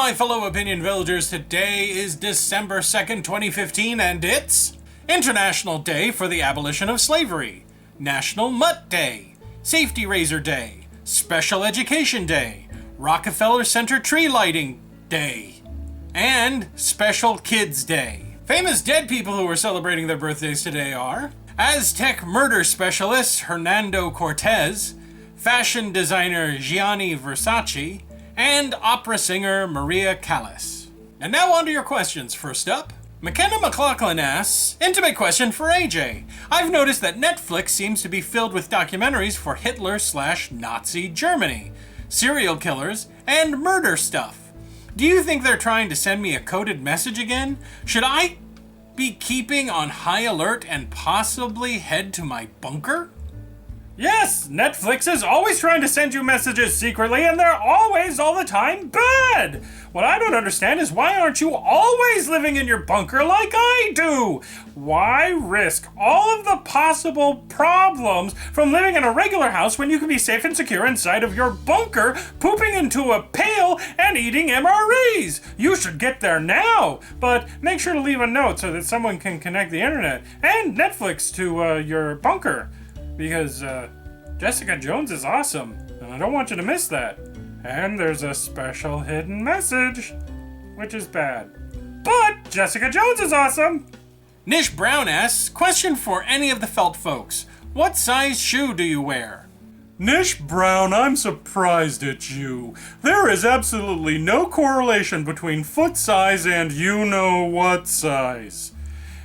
my fellow Opinion Villagers. Today is December 2nd, 2015, and it's International Day for the Abolition of Slavery, National Mutt Day, Safety Razor Day, Special Education Day, Rockefeller Center Tree Lighting Day, and Special Kids Day. Famous dead people who are celebrating their birthdays today are Aztec murder specialist Hernando Cortez, fashion designer Gianni Versace, and opera singer Maria Callas. And now on to your questions. First up, McKenna McLaughlin asks, intimate question for AJ. I've noticed that Netflix seems to be filled with documentaries for Hitler/Nazi Germany, serial killers, and murder stuff. Do you think they're trying to send me a coded message again? Should I be keeping on high alert and possibly head to my bunker? Yes, Netflix is always trying to send you messages secretly, and they're always, all the time, bad! What I don't understand is why aren't you always living in your bunker like I do? Why risk all of the possible problems from living in a regular house when you can be safe and secure inside of your bunker, pooping into a pail and eating MREs? You should get there now, but make sure to leave a note so that someone can connect the internet and Netflix to your bunker. Because Jessica Jones is awesome, and I don't want you to miss that. And there's a special hidden message, which is bad. But Jessica Jones is awesome! Nish Brown asks, question for any of the felt folks. What size shoe do you wear? Nish Brown, I'm surprised at you. There is absolutely no correlation between foot size and you-know-what size.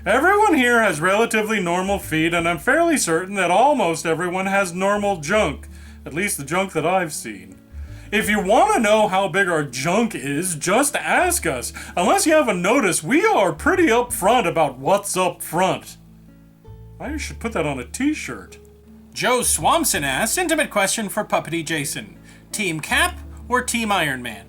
Everyone here has relatively normal feet, and I'm fairly certain that almost everyone has normal junk. At least the junk that I've seen. If you want to know how big our junk is, just ask us. Unless you haven't noticed, we are pretty upfront about what's up front. I should put that on a t-shirt. Joe Swampson asks, intimate question for Puppety Jason. Team Cap or Team Iron Man?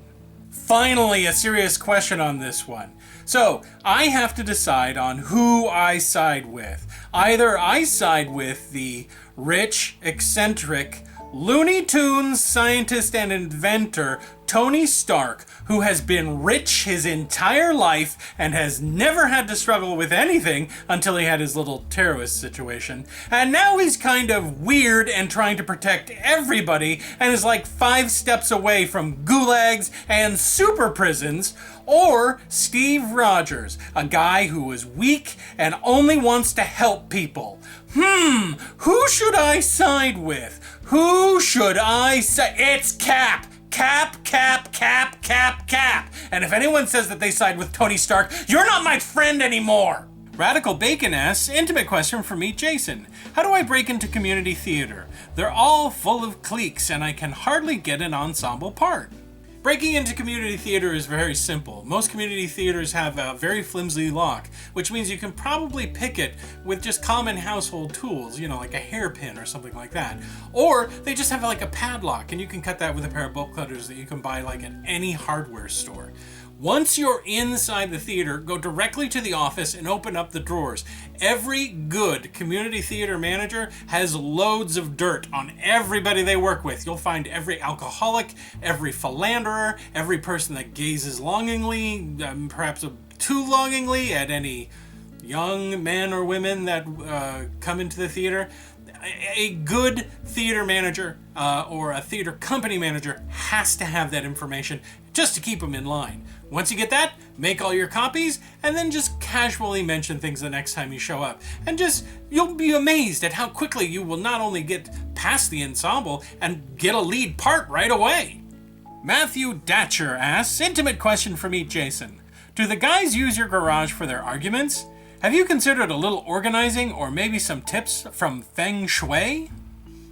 Finally, a serious question on this one. So, I have to decide on who I side with. Either I side with the rich, eccentric, Looney Tunes scientist and inventor Tony Stark, who has been rich his entire life and has never had to struggle with anything until he had his little terrorist situation. And now he's kind of weird and trying to protect everybody and is like 5 steps away from gulags and super prisons. Or Steve Rogers, a guy who is weak and only wants to help people. Who should I side with? Who should I say? It's Cap! Cap, Cap, Cap, Cap, Cap! And if anyone says that they side with Tony Stark, you're not my friend anymore! Radical Bacon asks, intimate question for me, Jason. How do I break into community theater? They're all full of cliques and I can hardly get an ensemble part. Breaking into community theater is very simple. Most community theaters have a very flimsy lock, which means you can probably pick it with just common household tools, like a hairpin or something like that. Or they just have like a padlock, and you can cut that with a pair of bolt cutters that you can buy like at any hardware store. Once you're inside the theater, go directly to the office and open up the drawers. Every good community theater manager has loads of dirt on everybody they work with. You'll find every alcoholic, every philanderer, every person that gazes longingly, perhaps too longingly, at any young men or women that come into the theater. A good theater manager or a theater company manager has to have that information just to keep them in line. Once you get that, make all your copies, and then just casually mention things the next time you show up. And you'll be amazed at how quickly you will not only get past the ensemble and get a lead part right away. Matthew Datcher asks, intimate question for me, Jason. Do the guys use your garage for their arguments? Have you considered a little organizing or maybe some tips from Feng Shui?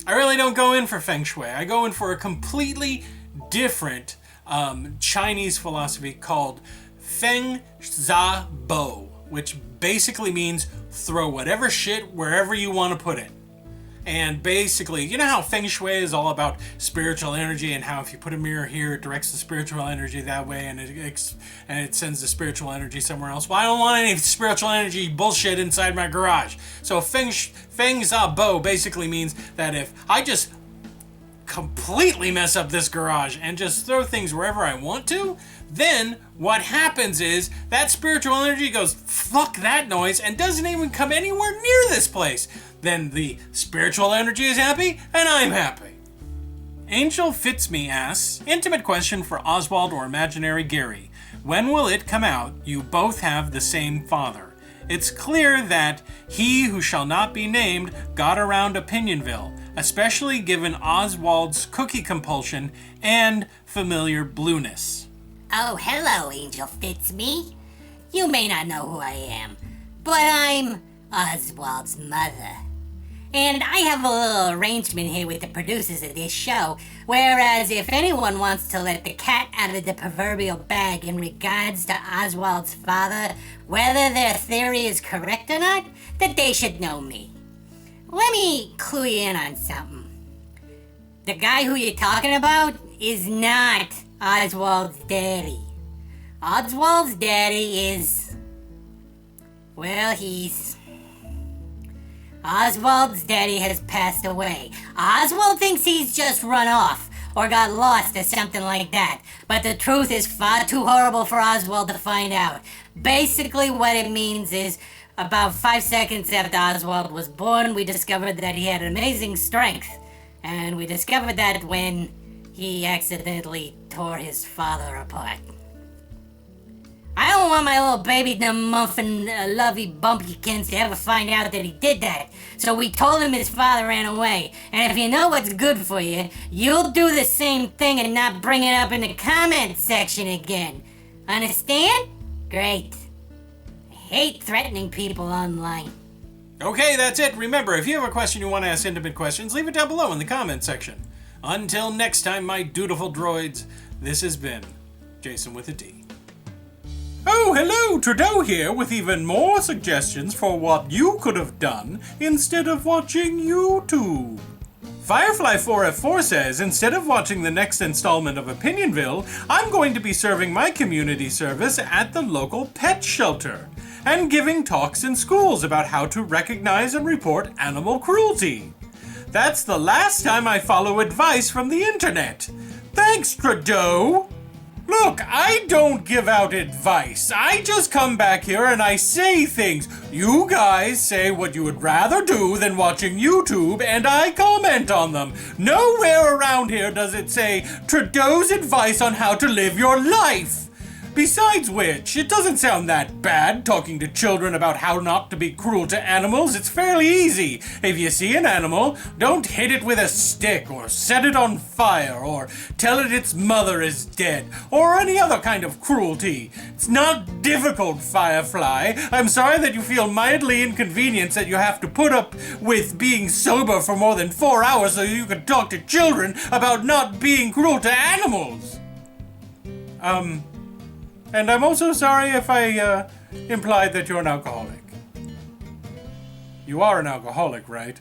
I really don't go in for Feng Shui. I go in for a completely different Chinese philosophy called Feng Shui, which basically means throw whatever shit wherever you want to put it. And basically, you know how Feng Shui is all about spiritual energy and how if you put a mirror here, it directs the spiritual energy that way and it sends the spiritual energy somewhere else. Well, I don't want any spiritual energy bullshit inside my garage. So Feng Shui basically means that if I just completely mess up this garage and just throw things wherever I want to, Then what happens is that spiritual energy goes, fuck that noise, and doesn't even come anywhere near this place. Then the spiritual energy is happy, and I'm happy. Angel Fitzme asks, intimate question for Oswald or imaginary Gary. When will it come out you both have the same father? It's clear that he who shall not be named got around Opinion-Ville, especially given Oswald's cookie compulsion and familiar blueness. Oh, hello, Angel Fitzme. You may not know who I am, but I'm Oswald's mother. And I have a little arrangement here with the producers of this show, whereas if anyone wants to let the cat out of the proverbial bag in regards to Oswald's father, whether their theory is correct or not, that they should know me. Let me clue you in on something. The guy who you're talking about is not Oswald's daddy. Oswald's daddy is... well, Oswald's daddy has passed away. Oswald thinks he's just run off, or got lost or something like that. But the truth is far too horrible for Oswald to find out. Basically what it means is, about 5 seconds after Oswald was born, we discovered that he had amazing strength. And we discovered that when he accidentally tore his father apart. I don't want my little baby muffin lovey bumpykins to ever find out that he did that. So we told him his father ran away. And if you know what's good for you, you'll do the same thing and not bring it up in the comment section again. Understand? Great. I hate threatening people online. Okay, that's it. Remember, if you have a question you want to ask intimate questions, leave it down below in the comment section. Until next time, my dutiful droids, this has been Jason with a D. Oh, hello, Trudeau here with even more suggestions for what you could have done instead of watching YouTube. Firefly4F4 says, instead of watching the next installment of Opinion-Ville, I'm going to be serving my community service at the local pet shelter and giving talks in schools about how to recognize and report animal cruelty. That's the last time I follow advice from the internet. Thanks, Trudeau! Look, I don't give out advice. I just come back here and I say things. You guys say what you would rather do than watching YouTube, and I comment on them. Nowhere around here does it say Trudeau's advice on how to live your life. Besides which, it doesn't sound that bad talking to children about how not to be cruel to animals. It's fairly easy. If you see an animal, don't hit it with a stick or set it on fire or tell it its mother is dead or any other kind of cruelty. It's not difficult, Firefly. I'm sorry that you feel mildly inconvenienced that you have to put up with being sober for more than 4 hours so you can talk to children about not being cruel to animals. And I'm also sorry if I implied that you're an alcoholic. You are an alcoholic, right?